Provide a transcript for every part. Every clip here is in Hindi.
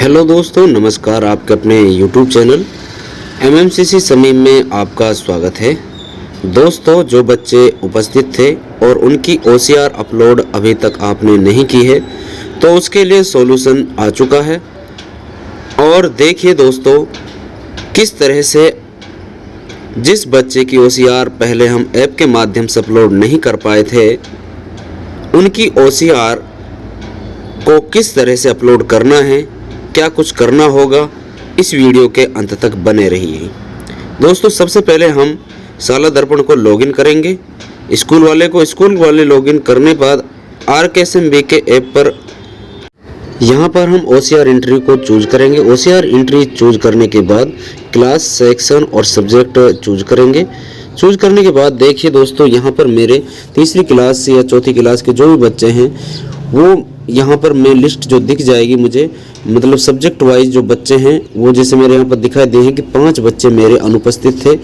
हेलो दोस्तों, नमस्कार। आपके अपने YouTube चैनल MMCC समीम में आपका स्वागत है। दोस्तों, जो बच्चे उपस्थित थे और उनकी OCR अपलोड अभी तक आपने नहीं की है तो उसके लिए सॉल्यूशन आ चुका है। और देखिए दोस्तों, किस तरह से जिस बच्चे की OCR पहले हम ऐप के माध्यम से अपलोड नहीं कर पाए थे, उनकी OCR को किस तरह से अपलोड करना है, क्या कुछ करना होगा, इस वीडियो के अंत तक बने रहिए। दोस्तों, सबसे पहले हम साला दर्पण को लॉगिन करेंगे। स्कूल वाले लॉगिन करने बाद RKSMB के ऐप पर यहाँ पर हम OCR एंट्री को चूज करेंगे। OCR एंट्री चूज करने के बाद क्लास, सेक्शन और सब्जेक्ट चूज करेंगे। चूज करने के बाद देखिए दोस्तों, यहाँ पर मेरे तीसरी क्लास या चौथी क्लास के जो भी बच्चे हैं वो यहाँ पर मैं लिस्ट जो दिख जाएगी मुझे, मतलब सब्जेक्ट वाइज जो बच्चे हैं वो जैसे मेरे यहाँ पर दिखाई दे हैं कि 5 बच्चे मेरे अनुपस्थित थे।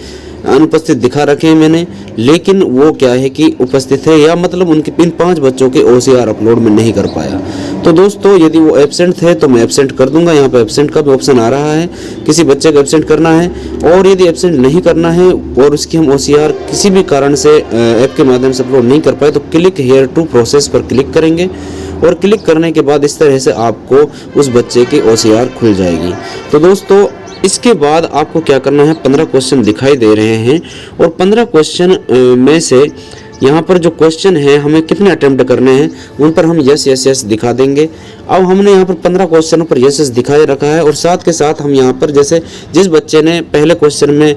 अनुपस्थित दिखा रखे हैं मैंने, लेकिन वो क्या है कि उपस्थित है, या मतलब उनके इन 5 बच्चों के OCR अपलोड में नहीं कर पाया। तो दोस्तों, यदि वो एब्सेंट थे तो मैं एब्सेंट कर दूंगा। यहाँ पर एब्सेंट का भी ऑप्शन आ रहा है, किसी बच्चे को एब्सेंट करना है। और यदि एब्सेंट नहीं करना है और उसकी हम OCR किसी भी कारण से ऐप के माध्यम से अपलोड नहीं कर पाए तो क्लिक हेयर टू प्रोसेस पर क्लिक करेंगे। और क्लिक करने के बाद इस तरह से आपको उस बच्चे की OCR खुल जाएगी। तो दोस्तों, इसके बाद आपको क्या करना है, 15 क्वेश्चन दिखाई दे रहे हैं और 15 क्वेश्चन में से यहाँ पर जो क्वेश्चन है हमें कितने अटेम्प्ट करने हैं उन पर हम यस दिखा देंगे। अब हमने यहाँ पर 15 क्वेश्चनों पर यस दिखाए रखा है और साथ के साथ हम यहाँ पर जैसे जिस बच्चे ने पहले क्वेश्चन में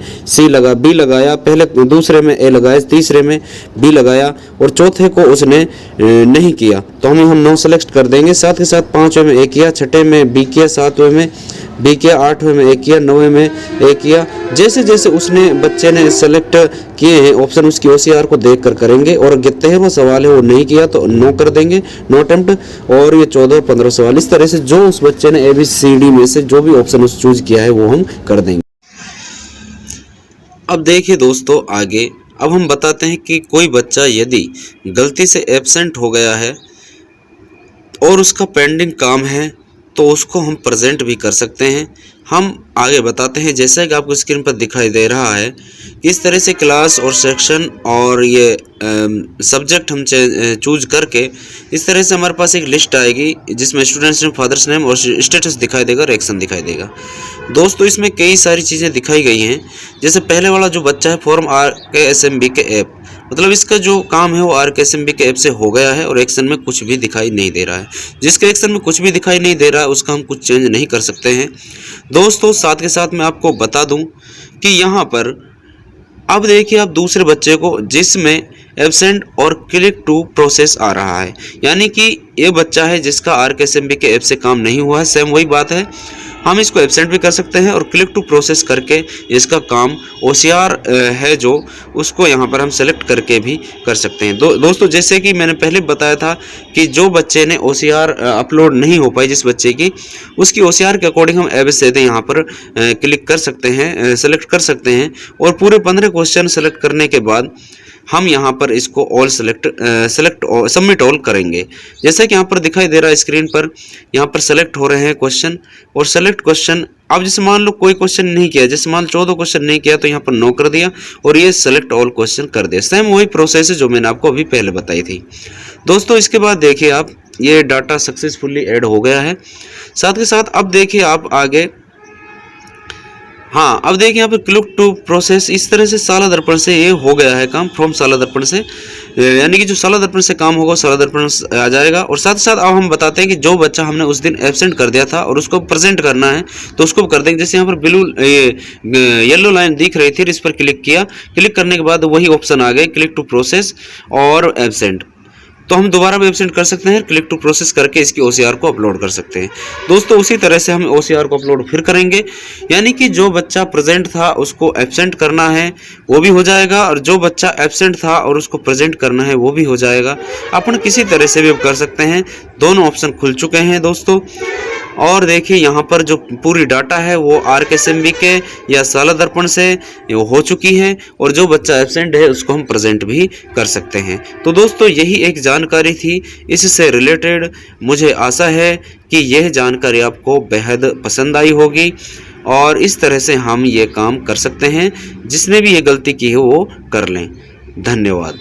बी लगाया, पहले दूसरे में ए लगाया, तीसरे में बी लगाया और चौथे को उसने नहीं किया तो हम नो सेलेक्ट कर देंगे। साथ के साथ 5वें में ए किया, 6ठे में बी किया, 7वें में बी किया, 8वें में ए किया, 9वें में ए किया। जैसे जैसे उसने बच्चे ने सेलेक्ट किए हैं ऑप्शन, उसकी OCR को देख कर करेंगे। और 13वां सवाल है वो नहीं किया तो नो कर देंगे, नो अटेम्प्ट। और ये 14 और 15 सवाल, इस तरह से जो उस बच्चे ने ABCD में से जो भी ऑप्शन उस चूज किया है वो हम कर देंगे। अब देखिए दोस्तों, आगे अब हम बताते हैं कि कोई बच्चा यदि गलती से एब्सेंट हो गया है और उसका पेंडिंग काम है तो उसको हम प्रेजेंट भी कर सकते हैं। हम आगे बताते हैं, जैसा कि आपको स्क्रीन पर दिखाई दे रहा है कि इस तरह से क्लास और सेक्शन और ये सब्जेक्ट हम चूज करके इस तरह से हमारे पास एक लिस्ट आएगी जिसमें स्टूडेंट्स नेम, फादर्स नेम और स्टेटस दिखाई देगा, रिएक्शन दिखाई देगा। दोस्तों, इसमें कई सारी चीज़ें दिखाई गई हैं। जैसे पहले वाला जो बच्चा है फॉर्म RKSMB के ऐप, मतलब इसका जो काम है वो RKSMB के ऐप से हो गया है और एक्शन में कुछ भी दिखाई नहीं दे रहा है। जिसके एक्शन में कुछ भी दिखाई नहीं दे रहा है उसका हम कुछ चेंज नहीं कर सकते हैं। दोस्तों, साथ के साथ मैं आपको बता दूं कि यहाँ पर अब देखिए आप दूसरे बच्चे को जिसमें एब्सेंट और क्लिक टू प्रोसेस आ रहा है, यानी कि ये बच्चा है जिसका RKSMB के ऐप से काम नहीं हुआ है। सेम वही बात है, हम इसको एब्सेंट भी कर सकते हैं और क्लिक टू प्रोसेस करके इसका काम OCR है जो उसको यहाँ पर हम सेलेक्ट करके भी कर सकते हैं। दोस्तों, जैसे कि मैंने पहले बताया था कि जो बच्चे ने OCR अपलोड नहीं हो पाई, जिस बच्चे की, उसकी OCR के अकॉर्डिंग हम ABCD यहाँ पर क्लिक कर सकते हैं, सेलेक्ट कर सकते हैं। और पूरे 15 क्वेश्चन सेलेक्ट करने के बाद हम यहाँ पर इसको ऑल सेलेक्ट सबमिट ऑल करेंगे। जैसा कि यहाँ पर दिखाई दे रहा है स्क्रीन पर, यहाँ पर सेलेक्ट हो रहे हैं क्वेश्चन और सेलेक्ट क्वेश्चन। अब जैसे मान लो कोई क्वेश्चन नहीं किया, जैसे मान लो 14 क्वेश्चन नहीं किया तो यहाँ पर नो कर दिया और ये सेलेक्ट ऑल क्वेश्चन कर दिया। सेम वही प्रोसेस है जो मैंने आपको अभी पहले बताई थी। दोस्तों, इसके बाद देखिए आप, ये डाटा सक्सेसफुली ऐड हो गया है। साथ के साथ अब देखिए आप आगे, हाँ, अब देखिए यहाँ पर क्लिक टू प्रोसेस, इस तरह से साला दर्पण से ये हो गया है काम, फ्रॉम साला दर्पण से, यानी कि जो साला दर्पण से काम होगा साला दर्पण आ जाएगा। और साथ ही साथ अब हम बताते हैं कि जो बच्चा हमने उस दिन एब्सेंट कर दिया था और उसको प्रेजेंट करना है तो उसको कर देंगे। जैसे यहाँ पर ब्लू येलो लाइन दिख रही थी, इस पर क्लिक किया, क्लिक करने के बाद वही ऑप्शन आ गए, क्लिक टू प्रोसेस और एब्सेंट। तो हम दोबारा भी एब्सेंट कर सकते हैं, क्लिक टू प्रोसेस करके इसकी OCR को अपलोड कर सकते हैं। दोस्तों, उसी तरह से हम OCR को अपलोड फिर करेंगे, यानी कि जो बच्चा प्रेजेंट था उसको एब्सेंट करना है वो भी हो जाएगा और जो बच्चा एब्सेंट था और उसको प्रेजेंट करना है वो भी हो जाएगा। अपन किसी तरह से भी कर सकते हैं, दोनों ऑप्शन खुल चुके हैं दोस्तों। और देखिए यहाँ पर जो पूरी डाटा है वो RKSMB या साला दर्पण से वो हो चुकी है, और जो बच्चा एब्सेंट है उसको हम प्रेजेंट भी कर सकते हैं। तो दोस्तों यही एक जानकारी थी इससे रिलेटेड। मुझे आशा है कि यह जानकारी आपको बेहद पसंद आई होगी, और इस तरह से हम ये काम कर सकते हैं। जिसने भी ये गलती की है वो कर लें। धन्यवाद।